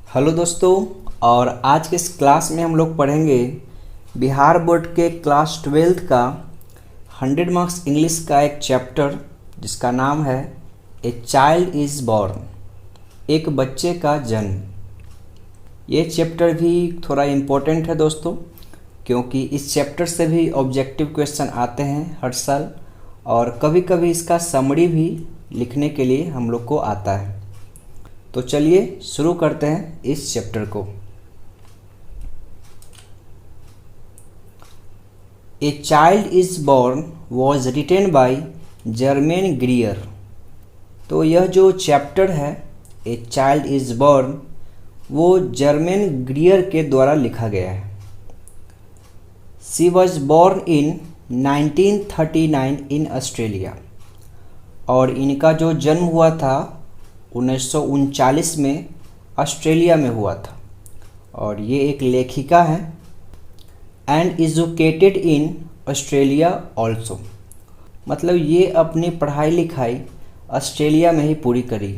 Hello दोस्तों। और आज के इस क्लास में हम लोग पढ़ेंगे बिहार बोर्ड के क्लास 12th का 100 मार्क्स इंग्लिश का एक चैप्टर जिसका नाम है ए चाइल्ड इज़ बॉर्न, एक बच्चे का जन्म। ये चैप्टर भी थोड़ा इम्पोर्टेंट है दोस्तों, क्योंकि इस चैप्टर से भी ऑब्जेक्टिव क्वेश्चन आते हैं हर साल, और कभी कभी इसका समरी भी लिखने के लिए हम लोग को आता है। तो चलिए शुरू करते हैं इस चैप्टर को। A child is born was written by Germain ग्रियर। तो यह जो चैप्टर है ए चाइल्ड इज़ बॉर्न, वो जर्मेन ग्रियर के द्वारा लिखा गया है। She was born in 1939 in Australia, और इनका जो जन्म हुआ था 1939 में ऑस्ट्रेलिया में हुआ था। और ये एक लेखिका है। And educated in Australia also, मतलब ये अपनी पढ़ाई लिखाई ऑस्ट्रेलिया में ही पूरी करी।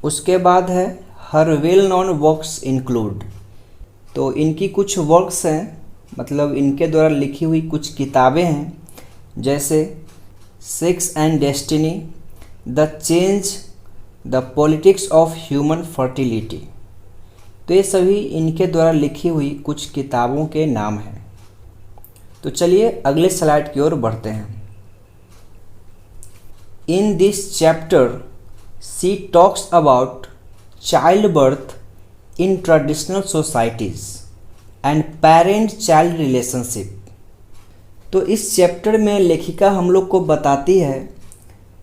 उसके बाद है हर वेल नोन वर्क्स इंक्लूड। तो इनकी कुछ वर्क्स हैं, मतलब इनके द्वारा लिखी हुई कुछ किताबें हैं, जैसे sex and destiny, the change, the politics of human fertility. तो ये सभी इनके द्वारा लिखी हुई कुछ किताबों के नाम हैं। तो चलिए अगले स्लाइड की ओर बढ़ते हैं। In this chapter she talks about child birth in traditional societies and parent child relationship. तो इस चैप्टर में लेखिका हम लोग को बताती है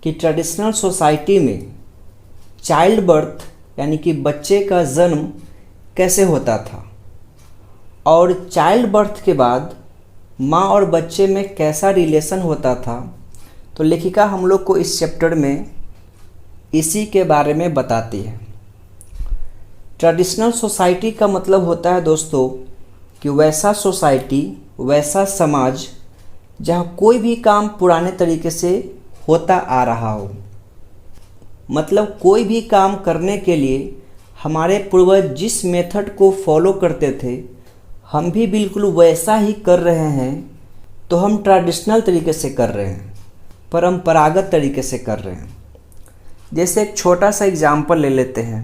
कि ट्रेडिशनल सोसाइटी में चाइल्ड बर्थ यानी कि बच्चे का जन्म कैसे होता था, और चाइल्ड बर्थ के बाद माँ और बच्चे में कैसा रिलेशन होता था। तो लेखिका हम लोग को इस चैप्टर में इसी के बारे में बताती है। ट्रेडिशनल सोसाइटी का मतलब होता है दोस्तों कि वैसा सोसाइटी, वैसा समाज जहाँ कोई भी काम पुराने तरीके से होता आ रहा हो। मतलब कोई भी काम करने के लिए हमारे पूर्वज जिस मेथड को फॉलो करते थे, हम भी बिल्कुल वैसा ही कर रहे हैं। तो हम ट्रेडिशनल तरीके से कर रहे हैं, परंपरागत तरीके से कर रहे हैं। जैसे एक छोटा सा एग्जाम्पल ले लेते हैं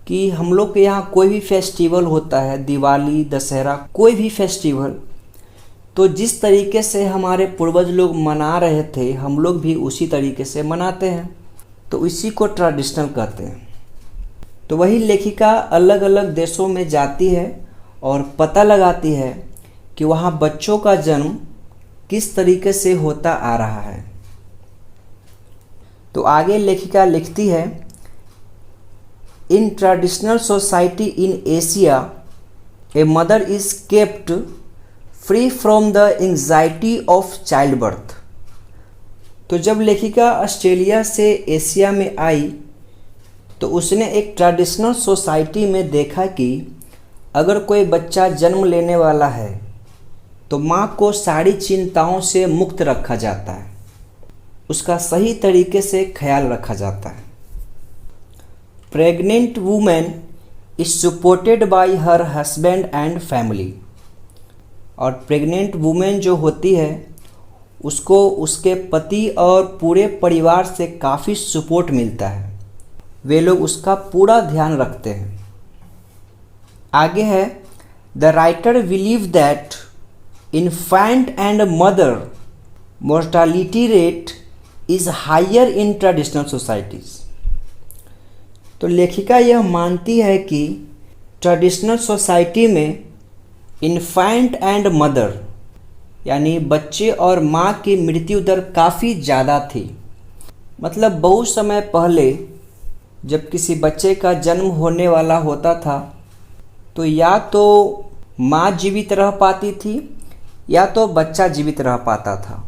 कि हम लोग के यहाँ कोई भी फेस्टिवल होता है, दिवाली, दशहरा, कोई भी फेस्टिवल, तो जिस तरीके से हमारे पूर्वज लोग मना रहे थे, हम लोग भी उसी तरीके से मनाते हैं। तो इसी को ट्रेडिशनल कहते हैं। तो वही लेखिका अलग अलग देशों में जाती है और पता लगाती है कि वहाँ बच्चों का जन्म किस तरीके से होता आ रहा है। तो आगे लेखिका लिखती है, in traditional society in Asia a mother is kept free from the anxiety of child birth. तो जब लेखिका ऑस्ट्रेलिया से एशिया में आई तो उसने एक ट्रेडिशनल सोसाइटी में देखा कि अगर कोई बच्चा जन्म लेने वाला है तो माँ को सारी चिंताओं से मुक्त रखा जाता है, उसका सही तरीके से ख्याल रखा जाता है। Pregnant women is supported by her husband and family. और प्रेग्नेंट वुमेन जो होती है उसको उसके पति और पूरे परिवार से काफ़ी सपोर्ट मिलता है, वे लोग उसका पूरा ध्यान रखते हैं। आगे है, the writer believe that infant and mother mortality rate is higher in traditional societies. तो लेखिका यह मानती है कि ट्रेडिशनल सोसाइटी में इन्फेंट एंड मदर यानी बच्चे और माँ की मृत्यु दर काफ़ी ज़्यादा थी। मतलब बहुत समय पहले जब किसी बच्चे का जन्म होने वाला होता था तो या तो माँ जीवित रह पाती थी या तो बच्चा जीवित रह पाता था,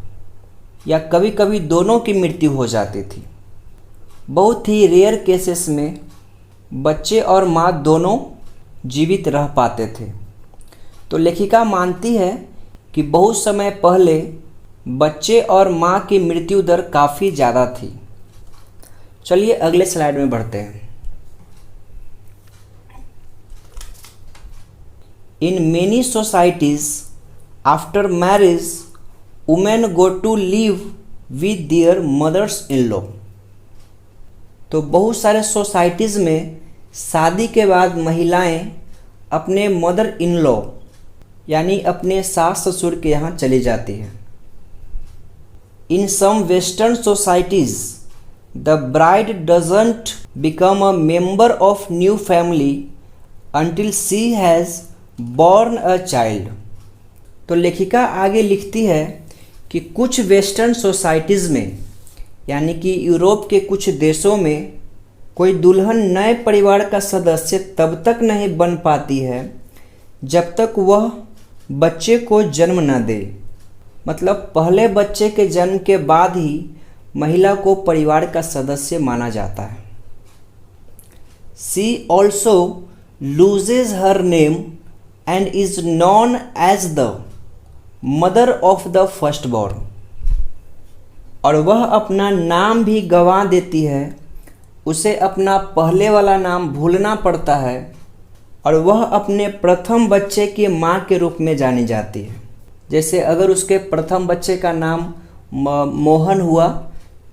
या कभी कभी दोनों की मृत्यु हो जाती थी। बहुत ही रेयर केसेस में बच्चे और माँ दोनों जीवित रह पाते थे। तो लेखिका मानती है कि बहुत समय पहले बच्चे और माँ की मृत्यु दर काफ़ी ज़्यादा थी। चलिए अगले स्लाइड में बढ़ते हैं। In many societies after marriage women go to live with their mothers in law. तो बहुत सारे सोसाइटीज़ में शादी के बाद महिलाएं अपने मदर इन लॉ यानी अपने सास ससुर के यहाँ चली जाती हैं। In some western societies the bride doesn't become a member of new family until she has born a child. तो लेखिका आगे लिखती है कि कुछ वेस्टर्न सोसाइटीज़ में यानी कि यूरोप के कुछ देशों में कोई दुल्हन नए परिवार का सदस्य तब तक नहीं बन पाती है जब तक वह बच्चे को जन्म न दे। मतलब पहले बच्चे के जन्म के बाद ही महिला को परिवार का सदस्य माना जाता है। She also loses her name and is known as the mother of the first born. और वह अपना नाम भी गंवा देती है, उसे अपना पहले वाला नाम भूलना पड़ता है और वह अपने प्रथम बच्चे की माँ के रूप में जानी जाती है। जैसे अगर उसके प्रथम बच्चे का नाम मोहन हुआ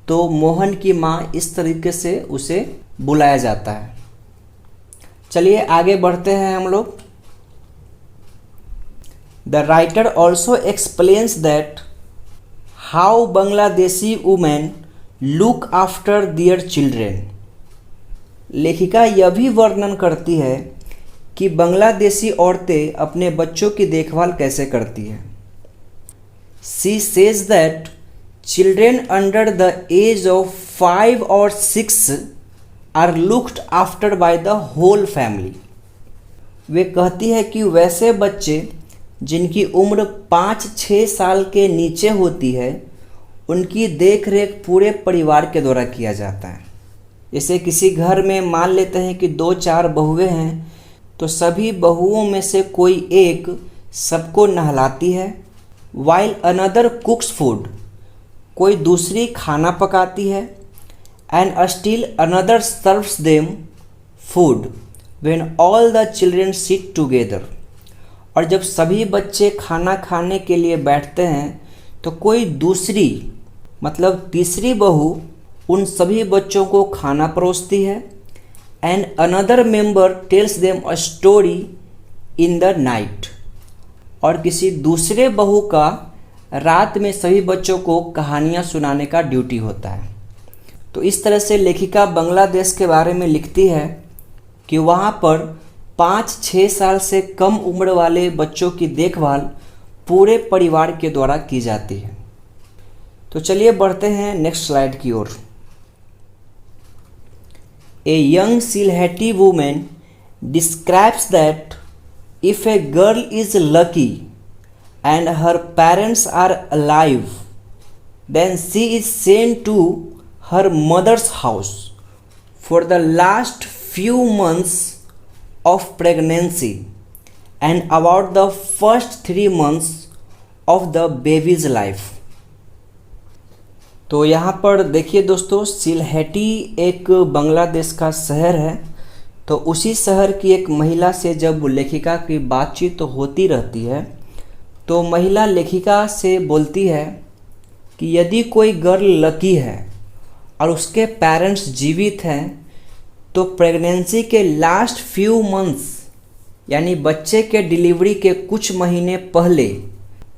तो मोहन की माँ इस तरीके से उसे बुलाया जाता है। चलिए आगे बढ़ते हैं हम लोग। The writer also explains that how Bangladeshi women look after their children. लेखिका यह भी वर्णन करती है कि बांग्लादेशी औरतें अपने बच्चों की देखभाल कैसे करती हैं। She says that children under the age of 5 और 6 are looked after by the whole family. वे कहती है कि वैसे बच्चे जिनकी उम्र 5-6 साल के नीचे होती है उनकी देख रेख पूरे परिवार के द्वारा किया जाता है। जैसे किसी घर में मान लेते हैं कि 2-4 बहुएं हैं तो सभी बहुओं में से कोई एक सबको नहलाती है, वाइल अनदर कुक्स फूड, कोई दूसरी खाना पकाती है, and still another serves them food when all the children sit together. और जब सभी बच्चे खाना खाने के लिए बैठते हैं तो कोई दूसरी मतलब तीसरी बहू उन सभी बच्चों को खाना परोसती है, and another member tells them a story in the night. और किसी दूसरे बहू का रात में सभी बच्चों को कहानियाँ सुनाने का ड्यूटी होता है। तो इस तरह से लेखिका बांग्लादेश के बारे में लिखती है कि वहाँ पर 5-6 साल से कम उम्र वाले बच्चों की देखभाल पूरे परिवार के द्वारा की जाती है। तो चलिए बढ़ते हैं नेक्स्ट स्लाइड की ओर। A young Sylheti woman describes that if a girl is lucky and her parents are alive, then she is sent to her mother's house for the last few months of pregnancy and about the first 3 months of the baby's life। तो यहाँ पर देखिए दोस्तों, सिलहेटी एक बांग्लादेश का शहर है। तो उसी शहर की एक महिला से जब लेखिका की बातचीत तो होती रहती है तो महिला लेखिका से बोलती है कि यदि कोई गर्ल लकी है और उसके पेरेंट्स जीवित हैं तो प्रेगनेंसी के लास्ट फ्यू मंथ्स यानी बच्चे के डिलीवरी के कुछ महीने पहले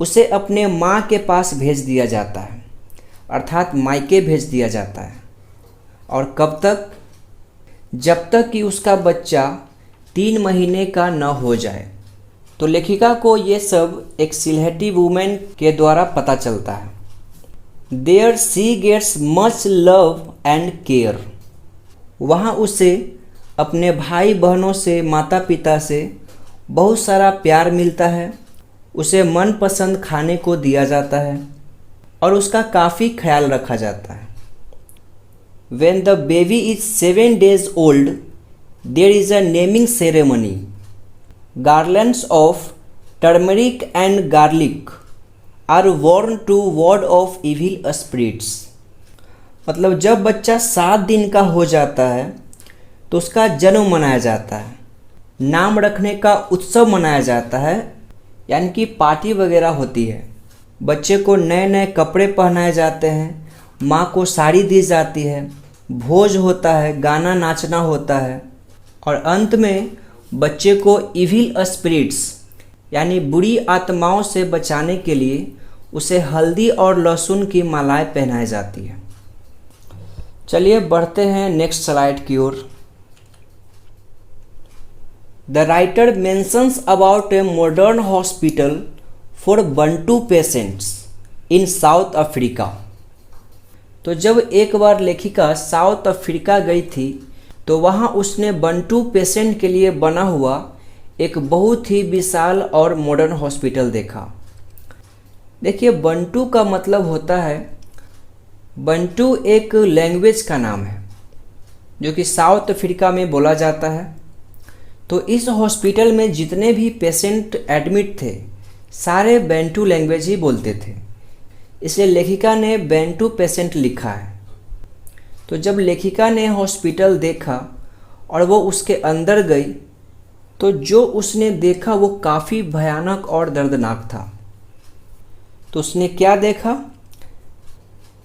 उसे अपने माँ के पास भेज दिया जाता है, अर्थात मायके भेज दिया जाता है। और कब तक? जब तक कि उसका बच्चा 3 महीने का न हो जाए। तो लेखिका को ये सब एक सिलहेटी वुमेन के द्वारा पता चलता है। There she gets much love and care. वहाँ उसे अपने भाई बहनों से, माता पिता से बहुत सारा प्यार मिलता है, उसे मनपसंद खाने को दिया जाता है और उसका काफ़ी ख्याल रखा जाता है। When the baby is 7 days old, there is a naming ceremony. Garlands of turmeric and garlic are worn to ward off evil spirits. मतलब जब बच्चा 7 दिन का हो जाता है तो उसका जन्म मनाया जाता है नाम रखने का उत्सव मनाया जाता है, यानी कि पार्टी वगैरह होती है। बच्चे को नए नए कपड़े पहनाए जाते हैं, माँ को साड़ी दी जाती है, भोज होता है, गाना नाचना होता है और अंत में बच्चे को इविल स्पिरिट्स यानी बुरी आत्माओं से बचाने के लिए उसे हल्दी और लहसुन की मालाएं पहनाई जाती है। चलिए बढ़ते हैं नेक्स्ट स्लाइड की ओर। The writer mentions about a modern hospital for Bantu patients in South Africa. तो जब एक बार लेखिका साउथ अफ्रीका गई थी तो वहाँ उसने बंटू पेशेंट के लिए बना हुआ एक बहुत ही विशाल और मॉडर्न हॉस्पिटल देखा। देखिए, बंटू का मतलब होता है, बंटू एक लैंग्वेज का नाम है जो कि साउथ अफ्रीका में बोला जाता है। तो इस हॉस्पिटल में जितने भी पेशेंट एडमिट थे सारे बैंटू लैंग्वेज ही बोलते थे, इसलिए लेखिका ने बैंटू पेशेंट लिखा है। तो जब लेखिका ने हॉस्पिटल देखा और वो उसके अंदर गई तो जो उसने देखा वो काफ़ी भयानक और दर्दनाक था। तो उसने क्या देखा?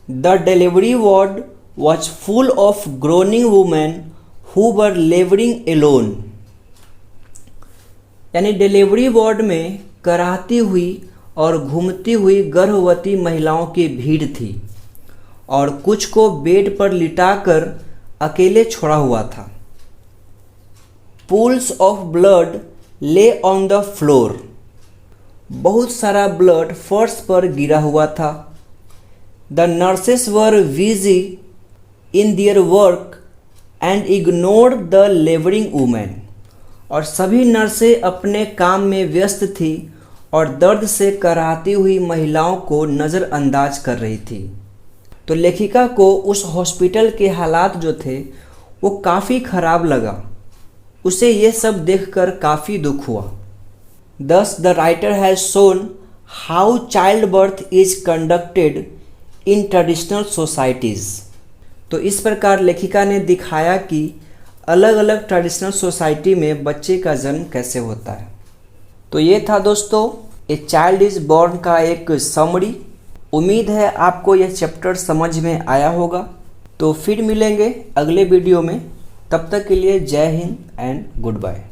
The delivery ward was full of groaning women who were labouring alone. यानी डिलीवरी वार्ड में कराहती हुई और घूमती हुई गर्भवती महिलाओं की भीड़ थी और कुछ को बेड पर लिटाकर अकेले छोड़ा हुआ था। पूल्स ऑफ ब्लड ले ऑन द फ्लोर। बहुत सारा ब्लड फर्श पर गिरा हुआ था। The nurses were busy in their work and ignored the labouring women. और सभी नर्सें अपने काम में व्यस्त थी और दर्द से कराहती हुई महिलाओं को नज़रअंदाज कर रही थी। तो लेखिका को उस हॉस्पिटल के हालात जो थे वो काफ़ी ख़राब लगा। उसे ये सब देखकर काफ़ी दुख हुआ। Thus the writer has shown how childbirth is conducted in traditional societies। तो इस प्रकार लेखिका ने दिखाया कि अलग अलग ट्रेडिशनल सोसाइटी में बच्चे का जन्म कैसे होता है। तो ये था दोस्तों ए चाइल्ड इज़ बॉर्न का एक समरी। उम्मीद है आपको यह चैप्टर समझ में आया होगा। तो फिर मिलेंगे अगले वीडियो में, तब तक के लिए जय हिंद एंड गुड बाय।